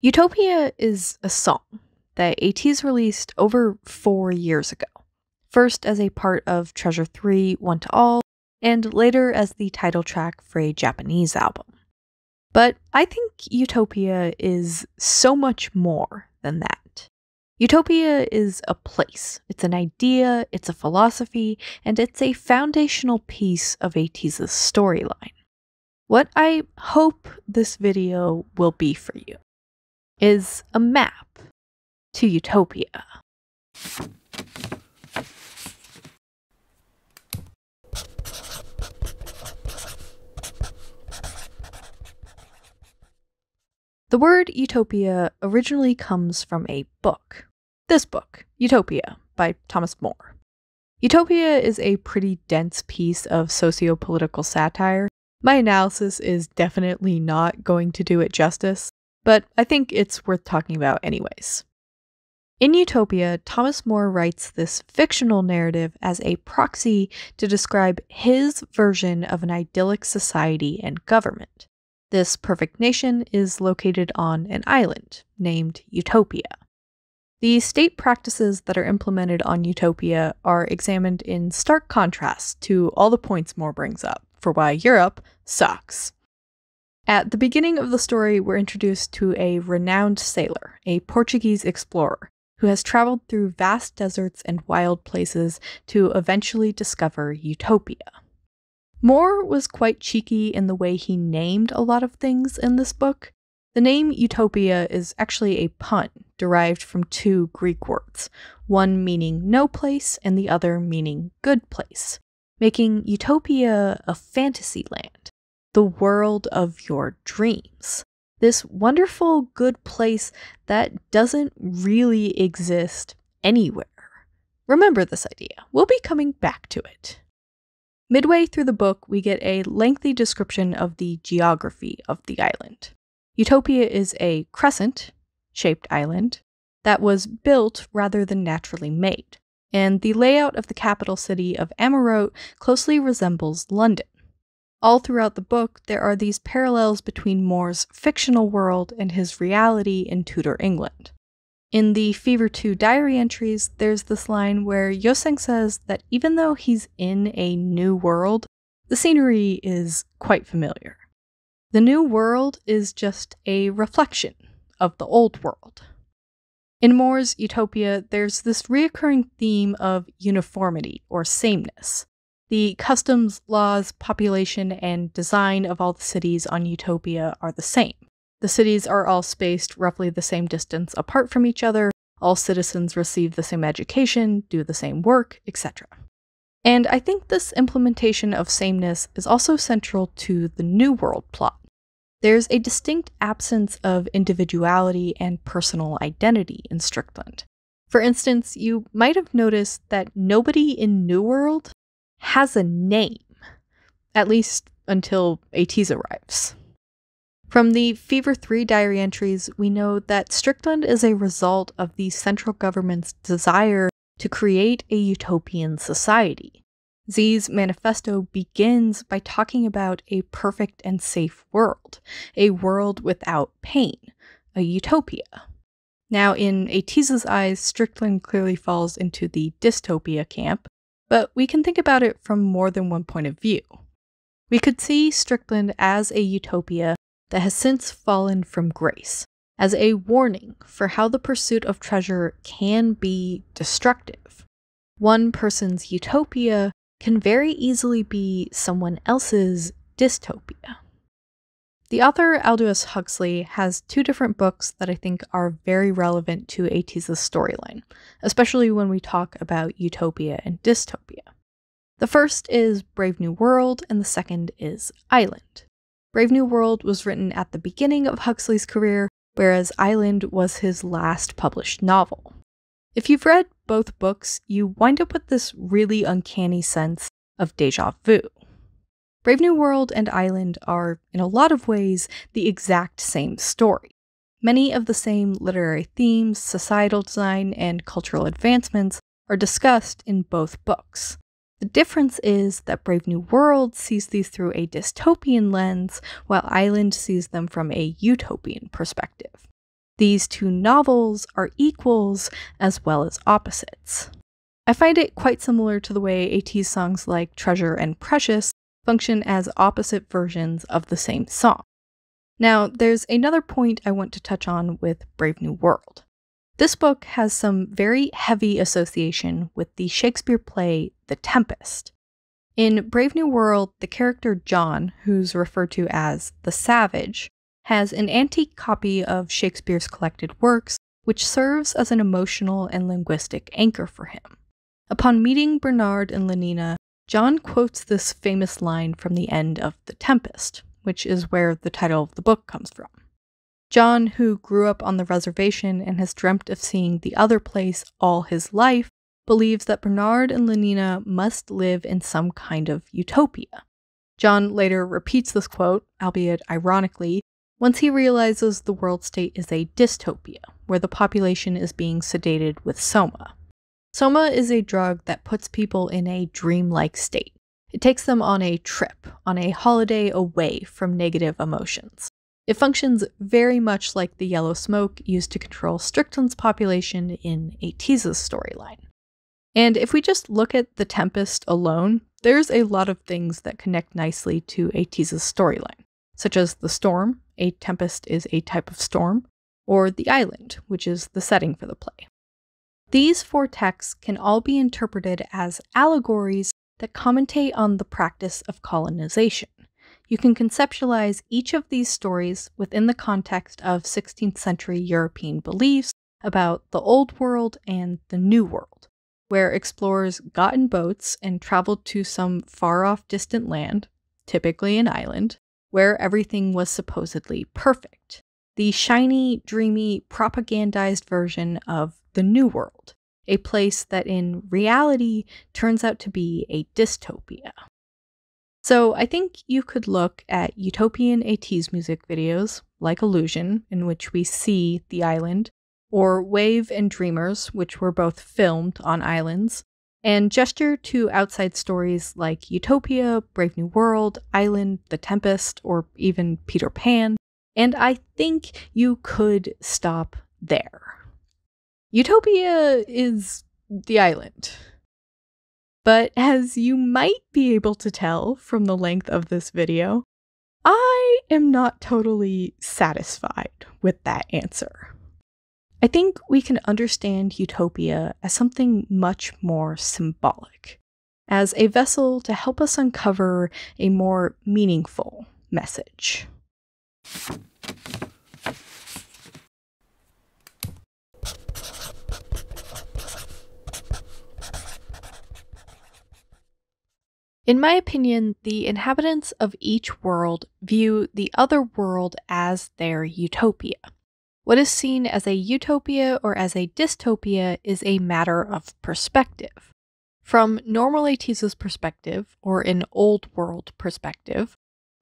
Utopia is a song that Ateez released over 4 years ago, first as a part of Treasure 3 One to All, and later as the title track for a Japanese album. But I think Utopia is so much more than that. Utopia is a place, it's an idea, it's a philosophy, and it's a foundational piece of Ateez's storyline. What I hope this video will be for you is a map to Utopia. The word Utopia originally comes from a book. This book, Utopia, by Thomas More. Utopia is a pretty dense piece of socio-political satire. My analysis is definitely not going to do it justice, but I think it's worth talking about anyways. In Utopia, Thomas More writes this fictional narrative as a proxy to describe his version of an idyllic society and government. This perfect nation is located on an island named Utopia. The state practices that are implemented on Utopia are examined in stark contrast to all the points More brings up for why Europe sucks. At the beginning of the story, we're introduced to a renowned sailor, a Portuguese explorer, who has traveled through vast deserts and wild places to eventually discover Utopia. More was quite cheeky in the way he named a lot of things in this book. The name Utopia is actually a pun derived from two Greek words, one meaning no place and the other meaning good place, making Utopia a fantasy land, the world of your dreams. This wonderful good place that doesn't really exist anywhere. Remember this idea. We'll be coming back to it. Midway through the book, we get a lengthy description of the geography of the island. Utopia is a crescent-shaped island that was built rather than naturally made, and the layout of the capital city of Amarote closely resembles London. All throughout the book, there are these parallels between More's fictional world and his reality in Tudor England. In the Fever 2 diary entries, there's this line where Yoseng says that even though he's in a new world, the scenery is quite familiar. The new world is just a reflection of the old world. In More's Utopia, there's this reoccurring theme of uniformity or sameness. The customs, laws, population, and design of all the cities on Utopia are the same. The cities are all spaced roughly the same distance apart from each other, all citizens receive the same education, do the same work, etc. And I think this implementation of sameness is also central to the New World plot. There's a distinct absence of individuality and personal identity in Strickland. For instance, you might have noticed that nobody in New World has a name, at least until Ateez arrives. From the Fever 3 diary entries, we know that Strickland is a result of the central government's desire to create a utopian society. Z's manifesto begins by talking about a perfect and safe world, a world without pain, a utopia. Now, in Ateez's eyes, Strickland clearly falls into the dystopia camp, but we can think about it from more than one point of view. We could see Strickland as a utopia that has since fallen from grace, as a warning for how the pursuit of treasure can be destructive. One person's utopia can very easily be someone else's dystopia. The author Aldous Huxley has two different books that I think are very relevant to Ateez's storyline, especially when we talk about utopia and dystopia. The first is Brave New World, and the second is Island. Brave New World was written at the beginning of Huxley's career, whereas Island was his last published novel. If you've read both books, you wind up with this really uncanny sense of déjà vu. Brave New World and Island are, in a lot of ways, the exact same story. Many of the same literary themes, societal design, and cultural advancements are discussed in both books. The difference is that Brave New World sees these through a dystopian lens, while Island sees them from a utopian perspective. These two novels are equals as well as opposites. I find it quite similar to the way Ateez songs like Treasure and Precious function as opposite versions of the same song. Now, there's another point I want to touch on with Brave New World. This book has some very heavy association with the Shakespeare play The Tempest. In Brave New World, the character John, who's referred to as the Savage, has an antique copy of Shakespeare's collected works, which serves as an emotional and linguistic anchor for him. Upon meeting Bernard and Lenina, John quotes this famous line from the end of The Tempest, which is where the title of the book comes from. John, who grew up on the reservation and has dreamt of seeing the other place all his life, believes that Bernard and Lenina must live in some kind of utopia. John later repeats this quote, albeit ironically, once he realizes the world state is a dystopia, where the population is being sedated with soma. Soma is a drug that puts people in a dreamlike state. It takes them on a trip, on a holiday away from negative emotions. It functions very much like the yellow smoke used to control Strickland's population in Ateez's storyline. And if we just look at The Tempest alone, there's a lot of things that connect nicely to Ateez's storyline, such as the storm, a tempest is a type of storm, or the island, which is the setting for the play. These four texts can all be interpreted as allegories that commentate on the practice of colonization. You can conceptualize each of these stories within the context of 16th century European beliefs about the Old World and the New World, where explorers got in boats and traveled to some far-off distant land, typically an island, where everything was supposedly perfect. The shiny, dreamy, propagandized version of the New World, a place that in reality turns out to be a dystopia. So I think you could look at utopian Ateez music videos, like Illusion, in which we see the island, or Wave and Dreamers, which were both filmed on islands, and gesture to outside stories like Utopia, Brave New World, Island, The Tempest, or even Peter Pan, and I think you could stop there. Utopia is the island. But as you might be able to tell from the length of this video, I am not totally satisfied with that answer. I think we can understand Utopia as something much more symbolic, as a vessel to help us uncover a more meaningful message. In my opinion, the inhabitants of each world view the other world as their utopia. What is seen as a utopia or as a dystopia is a matter of perspective. From normal Ateez's perspective, or an old world perspective,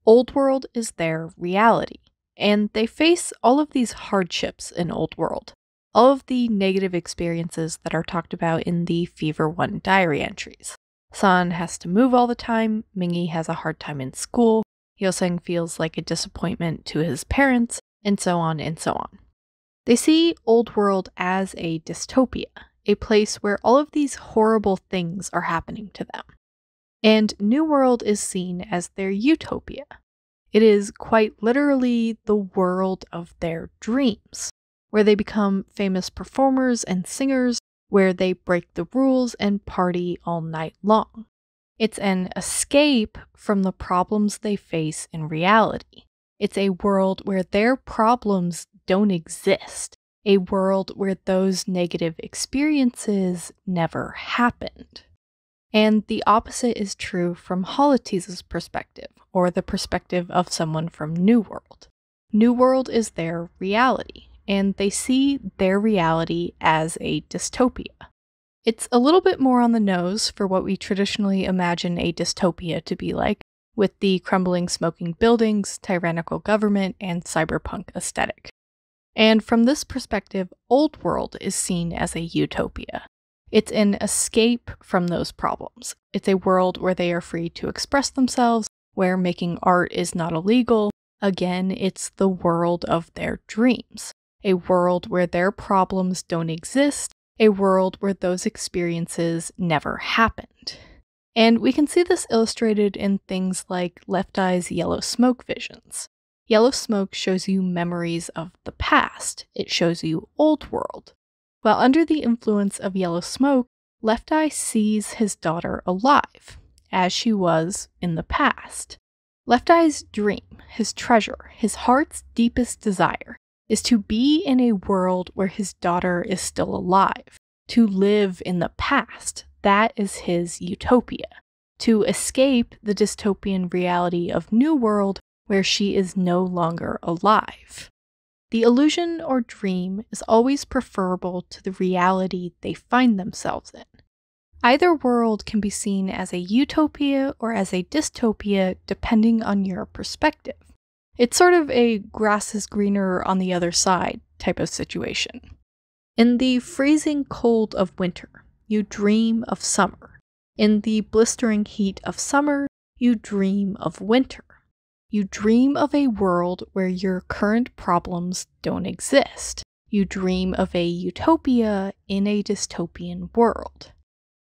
old world is their reality, and they face all of these hardships in old world, all of the negative experiences that are talked about in the Fever 1 diary entries. San has to move all the time, Mingy has a hard time in school, Hyosung feels like a disappointment to his parents, and so on and so on. They see Old World as a dystopia, a place where all of these horrible things are happening to them. And New World is seen as their utopia. It is quite literally the world of their dreams, where they become famous performers and singers, where they break the rules and party all night long. It's an escape from the problems they face in reality. It's a world where their problems don't exist, a world where those negative experiences never happened. And the opposite is true from Ateez's perspective, or the perspective of someone from New World. New World is their reality, and they see their reality as a dystopia. It's a little bit more on the nose for what we traditionally imagine a dystopia to be like, with the crumbling smoking buildings, tyrannical government, and cyberpunk aesthetic. And from this perspective, Old World is seen as a utopia. It's an escape from those problems. It's a world where they are free to express themselves, where making art is not illegal. Again, it's the world of their dreams. a world where their problems don't exist, a world where those experiences never happened. And we can see this illustrated in things like Left Eye's yellow smoke visions. Yellow smoke shows you memories of the past. It shows you old world. While under the influence of yellow smoke, Left Eye sees his daughter alive, as she was in the past. Left Eye's dream, his treasure, his heart's deepest desire, is to be in a world where his daughter is still alive, to live in the past. That is his utopia. To escape the dystopian reality of New World where she is no longer alive. The illusion or dream is always preferable to the reality they find themselves in. Either world can be seen as a utopia or as a dystopia depending on your perspective. It's sort of a grass is greener on the other side type of situation. In the freezing cold of winter, you dream of summer. In the blistering heat of summer, you dream of winter. You dream of a world where your current problems don't exist. You dream of a utopia in a dystopian world.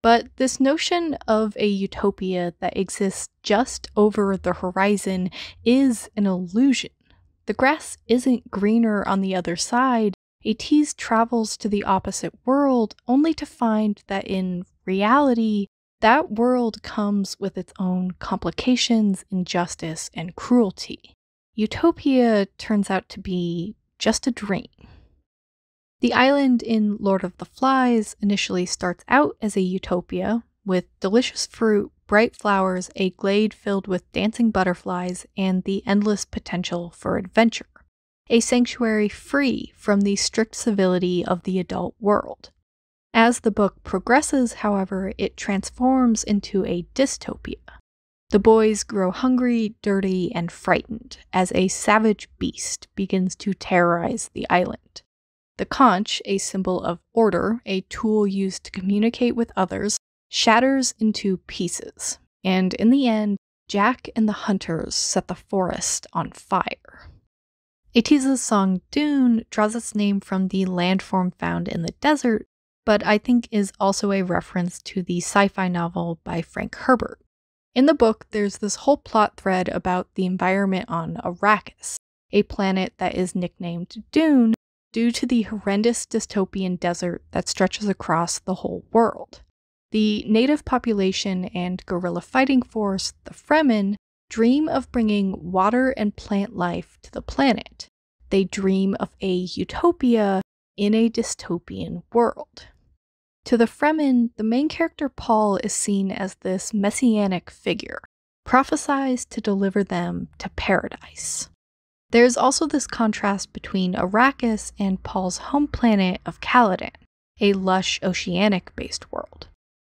But this notion of a utopia that exists just over the horizon is an illusion. The grass isn't greener on the other side. Ateez travels to the opposite world only to find that in reality, that world comes with its own complications, injustice, and cruelty. Utopia turns out to be just a dream. The island in Lord of the Flies initially starts out as a utopia, with delicious fruit, bright flowers, a glade filled with dancing butterflies, and the endless potential for adventure. A sanctuary free from the strict civility of the adult world. As the book progresses, however, it transforms into a dystopia. The boys grow hungry, dirty, and frightened as a savage beast begins to terrorize the island. The conch, a symbol of order, a tool used to communicate with others, shatters into pieces, and in the end, Jack and the hunters set the forest on fire. Ateez's song Dune draws its name from the landform found in the desert, but I think is also a reference to the sci-fi novel by Frank Herbert. In the book, there's this whole plot thread about the environment on Arrakis, a planet that is nicknamed Dune due to the horrendous dystopian desert that stretches across the whole world. The native population and guerrilla fighting force, the Fremen, dream of bringing water and plant life to the planet. They dream of a utopia in a dystopian world. To the Fremen, the main character Paul is seen as this messianic figure, prophesied to deliver them to paradise. There's also this contrast between Arrakis and Paul's home planet of Caladan, a lush oceanic-based world.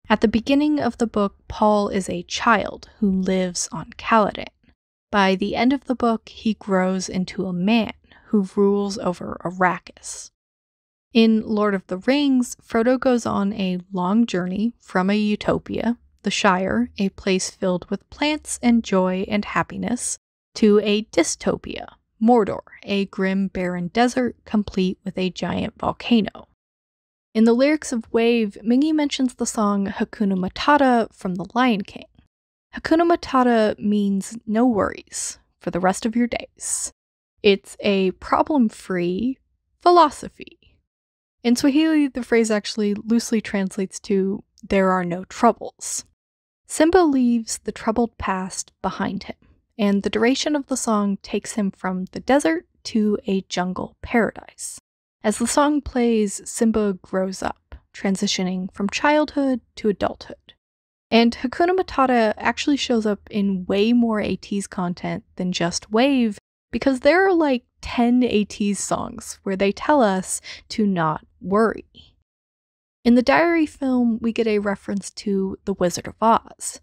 At the beginning of the book, Paul is a child who lives on Caladan. By the end of the book, he grows into a man who rules over Arrakis. In Lord of the Rings, Frodo goes on a long journey from a utopia, the Shire, a place filled with plants and joy and happiness, to a dystopia, Mordor, a grim, barren desert complete with a giant volcano. In the lyrics of Wave, Mingy mentions the song Hakuna Matata from The Lion King. Hakuna Matata means no worries for the rest of your days. It's a problem-free philosophy. In Swahili, the phrase actually loosely translates to, there are no troubles. Simba leaves the troubled past behind him, and the duration of the song takes him from the desert to a jungle paradise. As the song plays, Simba grows up, transitioning from childhood to adulthood. And Hakuna Matata actually shows up in way more Ateez content than just Wave, because there are like 10 Ateez songs where they tell us to not worry. In the Diary film, we get a reference to The Wizard of Oz.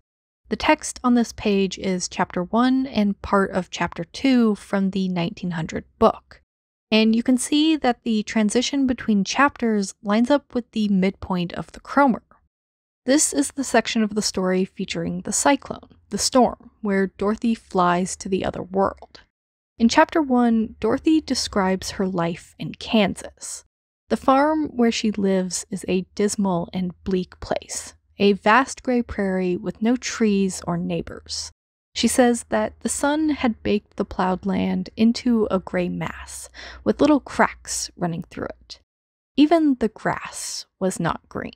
The text on this page is Chapter 1 and part of Chapter 2 from the 1900 book. And you can see that the transition between chapters lines up with the midpoint of the Cromer. This is the section of the story featuring the cyclone, the storm, where Dorothy flies to the other world. In Chapter 1, Dorothy describes her life in Kansas. The farm where she lives is a dismal and bleak place, a vast gray prairie with no trees or neighbors. She says that the sun had baked the plowed land into a gray mass, with little cracks running through it. Even the grass was not green.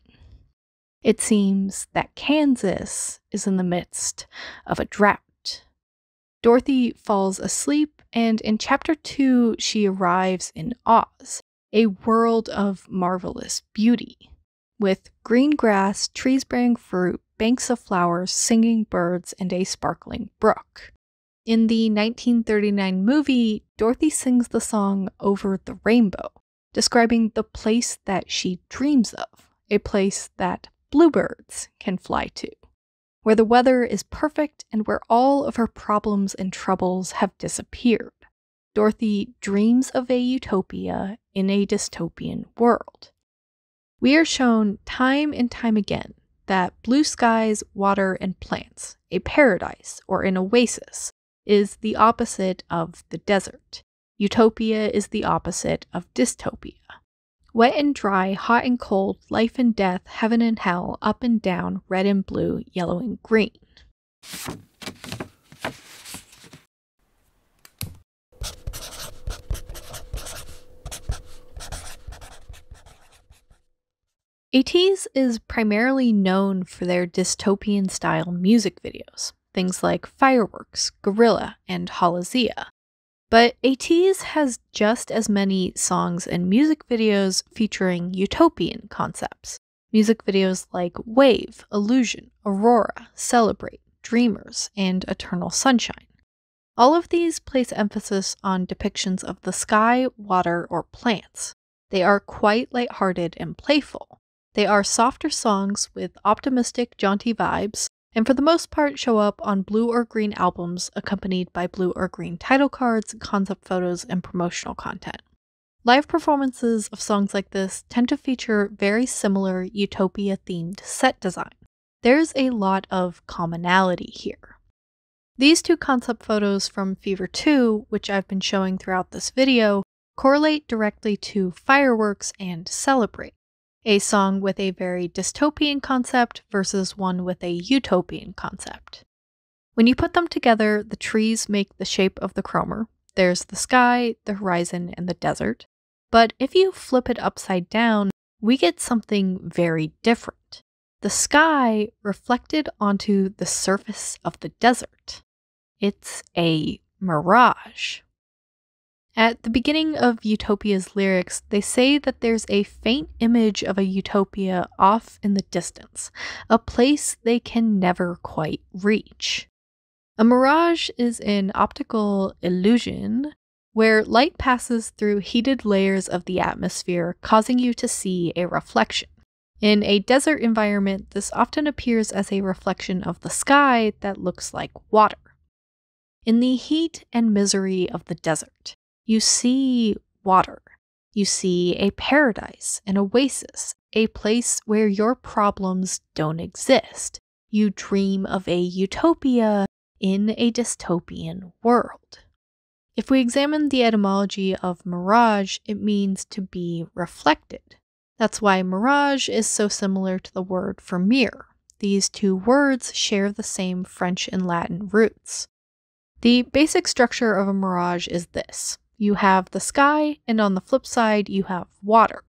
It seems that Kansas is in the midst of a drought. Dorothy falls asleep, and in Chapter 2, she arrives in Oz, a world of marvelous beauty, with green grass, trees bearing fruit, banks of flowers, singing birds, and a sparkling brook. In the 1939 movie, Dorothy sings the song Over the Rainbow, describing the place that she dreams of, a place that bluebirds can fly to, where the weather is perfect and where all of her problems and troubles have disappeared. Dorothy dreams of a utopia in a dystopian world. We are shown time and time again that blue skies, water, and plants, a paradise or an oasis, is the opposite of the desert. Utopia is the opposite of dystopia. Wet and dry, hot and cold, life and death, heaven and hell, up and down, red and blue, yellow and green. Ateez is primarily known for their dystopian-style music videos, things like Fireworks, Gorilla, and Halazia. But Ateez has just as many songs and music videos featuring utopian concepts. Music videos like Wave, Illusion, Aurora, Celebrate, Dreamers, and Eternal Sunshine. All of these place emphasis on depictions of the sky, water, or plants. They are quite lighthearted and playful. They are softer songs with optimistic, jaunty vibes, and for the most part show up on blue or green albums accompanied by blue or green title cards, concept photos, and promotional content. Live performances of songs like this tend to feature very similar Utopia-themed set design. There's a lot of commonality here. These two concept photos from Fever 2, which I've been showing throughout this video, correlate directly to Fireworks and Celebrate, a song with a very dystopian concept versus one with a utopian concept. When you put them together, the trees make the shape of the chromer. There's the sky, the horizon, and the desert. But if you flip it upside down, we get something very different. The sky reflected onto the surface of the desert. It's a mirage. At the beginning of Utopia's lyrics, they say that there's a faint image of a utopia off in the distance, a place they can never quite reach. A mirage is an optical illusion where light passes through heated layers of the atmosphere, causing you to see a reflection. In a desert environment, this often appears as a reflection of the sky that looks like water. In the heat and misery of the desert, you see water. You see a paradise, an oasis, a place where your problems don't exist. You dream of a utopia in a dystopian world. If we examine the etymology of mirage, it means to be reflected. That's why mirage is so similar to the word for mirror. These two words share the same French and Latin roots. The basic structure of a mirage is this. You have the sky, and on the flip side, you have water.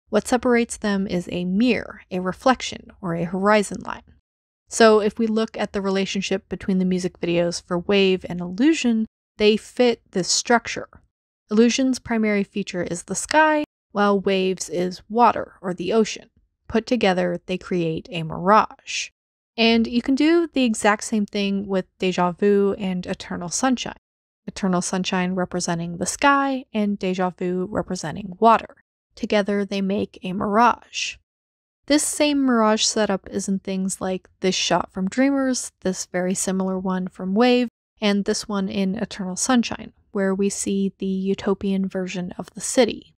What separates them is a mirror, a reflection, or a horizon line. So if we look at the relationship between the music videos for Wave and Illusion, they fit this structure. Illusion's primary feature is the sky, while Wave's is water, or the ocean. Put together, they create a mirage. And you can do the exact same thing with Deja Vu and Eternal Sunshine. Eternal Sunshine representing the sky, and Deja Vu representing water. Together, they make a mirage. This same mirage setup is in things like this shot from Dreamers, this very similar one from Wave, and this one in Eternal Sunshine, where we see the utopian version of the city.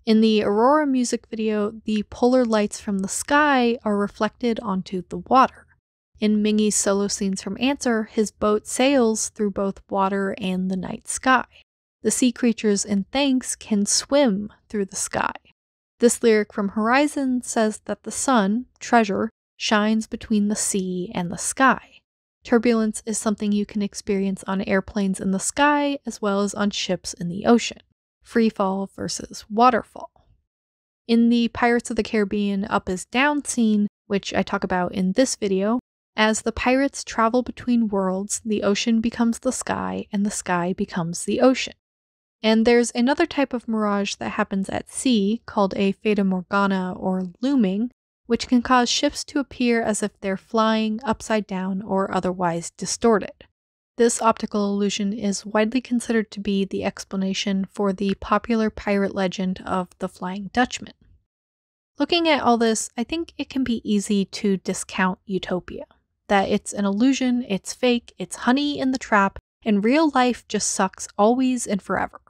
In the Aurora music video, the polar lights from the sky are reflected onto the water. In Mingy's solo scenes from Answer, his boat sails through both water and the night sky. The sea creatures in Thanks can swim through the sky. This lyric from Horizon says that the sun, treasure, shines between the sea and the sky. Turbulence is something you can experience on airplanes in the sky as well as on ships in the ocean. Freefall versus waterfall. In the Pirates of the Caribbean Up is Down scene, which I talk about in this video, as the pirates travel between worlds, the ocean becomes the sky and the sky becomes the ocean. And there's another type of mirage that happens at sea called a fata morgana or looming, which can cause ships to appear as if they're flying upside down or otherwise distorted. This optical illusion is widely considered to be the explanation for the popular pirate legend of the Flying Dutchman. Looking at all this, I think it can be easy to discount Utopia. That it's an illusion, it's fake, it's honey in the trap, and real life just sucks always and forever.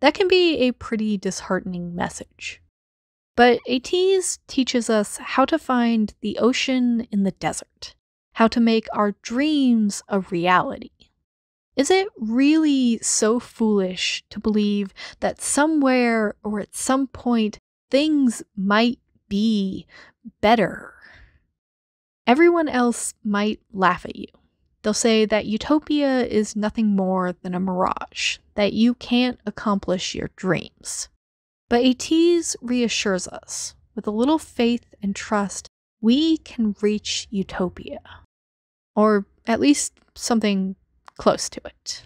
That can be a pretty disheartening message. But Ateez teaches us how to find the ocean in the desert, how to make our dreams a reality. Is it really so foolish to believe that somewhere or at some point things might be better? Everyone else might laugh at you. They'll say that Utopia is nothing more than a mirage, that you can't accomplish your dreams. But Ateez reassures us, with a little faith and trust, we can reach Utopia. Or at least something close to it.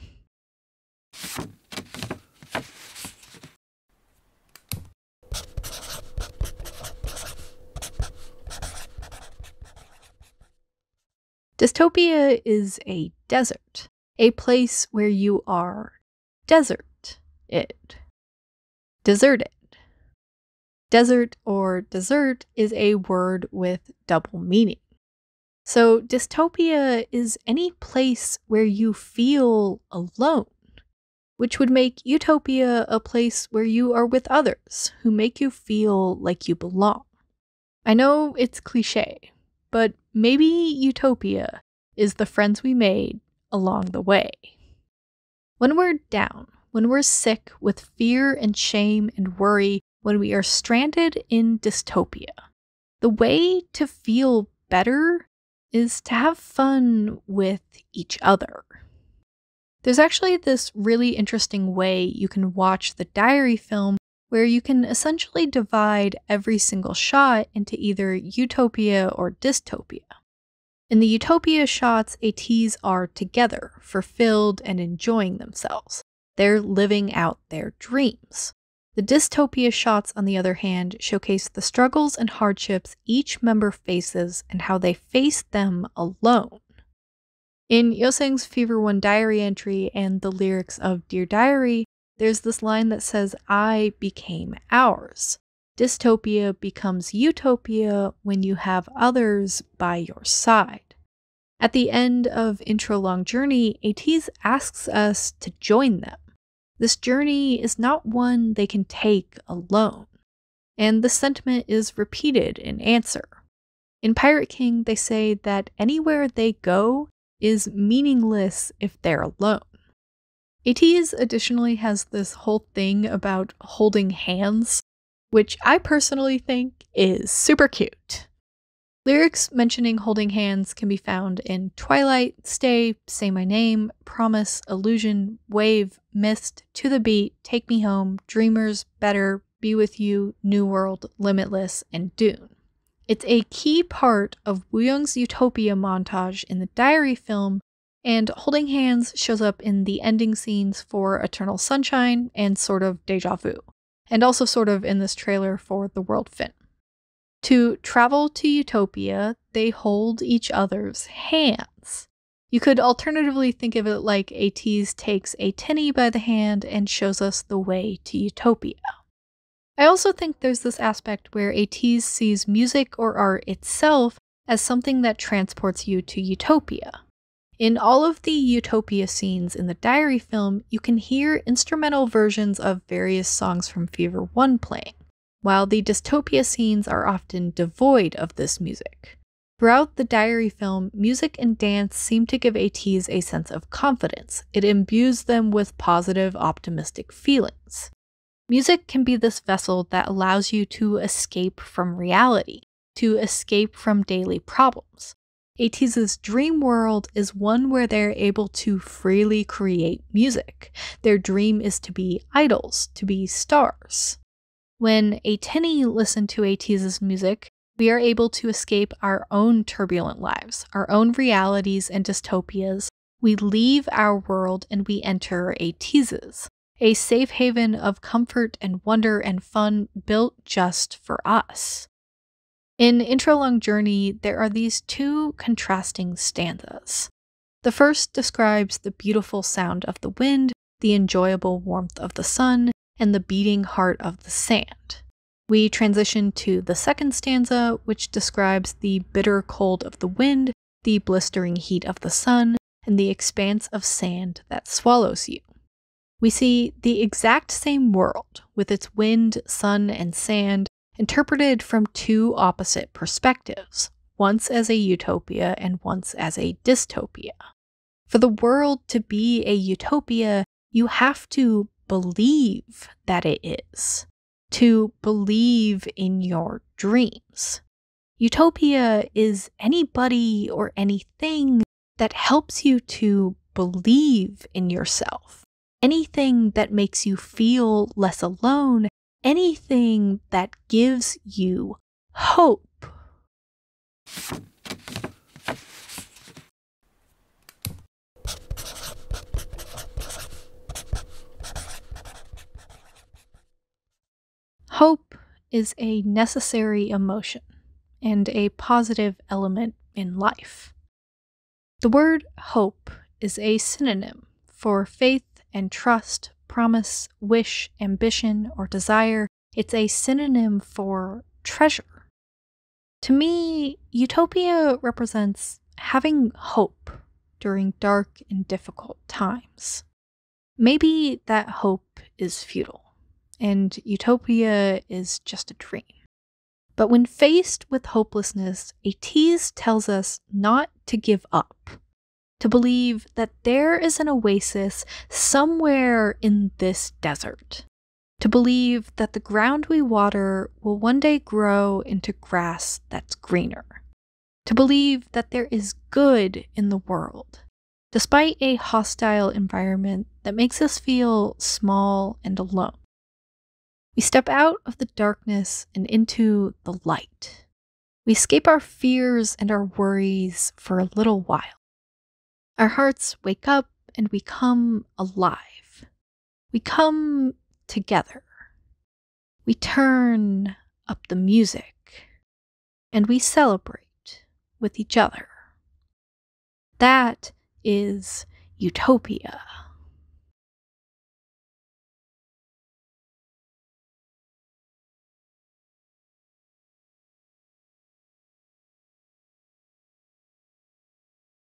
Dystopia is a desert, a place where you are deserted. Deserted. Desert or desert is a word with double meaning. So dystopia is any place where you feel alone, which would make Utopia a place where you are with others who make you feel like you belong. I know it's cliche, but maybe Utopia is the friends we made along the way. When we're down, when we're sick with fear and shame and worry, when we are stranded in dystopia, the way to feel better is to have fun with each other. There's actually this really interesting way you can watch the diary film where you can essentially divide every single shot into either utopia or dystopia. In the utopia shots, Ateez are together, fulfilled and enjoying themselves. They're living out their dreams. The dystopia shots, on the other hand, showcase the struggles and hardships each member faces and how they face them alone. In Yoseng's Fever 1 diary entry and the lyrics of Dear Diary, there's this line that says, I became ours. Dystopia becomes utopia when you have others by your side. At the end of Intro Long Journey, Ateez asks us to join them. This journey is not one they can take alone. And the sentiment is repeated in Answer. In Pirate King, they say that anywhere they go is meaningless if they're alone. Ateez additionally has this whole thing about holding hands, which I personally think is super cute. Lyrics mentioning holding hands can be found in Twilight, Stay, Say My Name, Promise, Illusion, Wave, Mist, To the Beat, Take Me Home, Dreamers, Better, Be With You, New World, Limitless, and Dune. It's a key part of Wooyoung's Utopia montage in the diary film, and holding hands shows up in the ending scenes for Eternal Sunshine and sort of Deja Vu, and also sort of in this trailer for The World Fin. To travel to Utopia, they hold each other's hands. You could alternatively think of it like Ateez takes a tinny by the hand and shows us the way to Utopia. I also think there's this aspect where Ateez sees music or art itself as something that transports you to Utopia. In all of the Utopia scenes in the diary film, you can hear instrumental versions of various songs from Fever 1 playing, while the dystopia scenes are often devoid of this music. Throughout the diary film, music and dance seem to give Ateez a sense of confidence. It imbues them with positive, optimistic feelings. Music can be this vessel that allows you to escape from reality, to escape from daily problems. Ateez's dream world is one where they're able to freely create music. Their dream is to be idols, to be stars. When Ateni listen to Ateez's music, we are able to escape our own turbulent lives, our own realities and dystopias. We leave our world and we enter Ateez's, a safe haven of comfort and wonder and fun built just for us. In Introlung Journey, there are these two contrasting stanzas. The first describes the beautiful sound of the wind, the enjoyable warmth of the sun, and the beating heart of the sand. We transition to the second stanza, which describes the bitter cold of the wind, the blistering heat of the sun, and the expanse of sand that swallows you. We see the exact same world, with its wind, sun, and sand, interpreted from two opposite perspectives, once as a utopia and once as a dystopia. For the world to be a utopia, you have to believe that it is, to believe in your dreams. Utopia is anybody or anything that helps you to believe in yourself, anything that makes you feel less alone, anything that gives you hope. Hope is a necessary emotion and a positive element in life. The word hope is a synonym for faith and trust, promise, wish, ambition, or desire. It's a synonym for treasure. To me, utopia represents having hope during dark and difficult times. Maybe that hope is futile, and utopia is just a dream. But when faced with hopelessness, Ateez tells us not to give up, to believe that there is an oasis somewhere in this desert, to believe that the ground we water will one day grow into grass that's greener, to believe that there is good in the world, despite a hostile environment that makes us feel small and alone. We step out of the darkness and into the light. We escape our fears and our worries for a little while. Our hearts wake up and we come alive. We come together. We turn up the music and we celebrate with each other. That is utopia.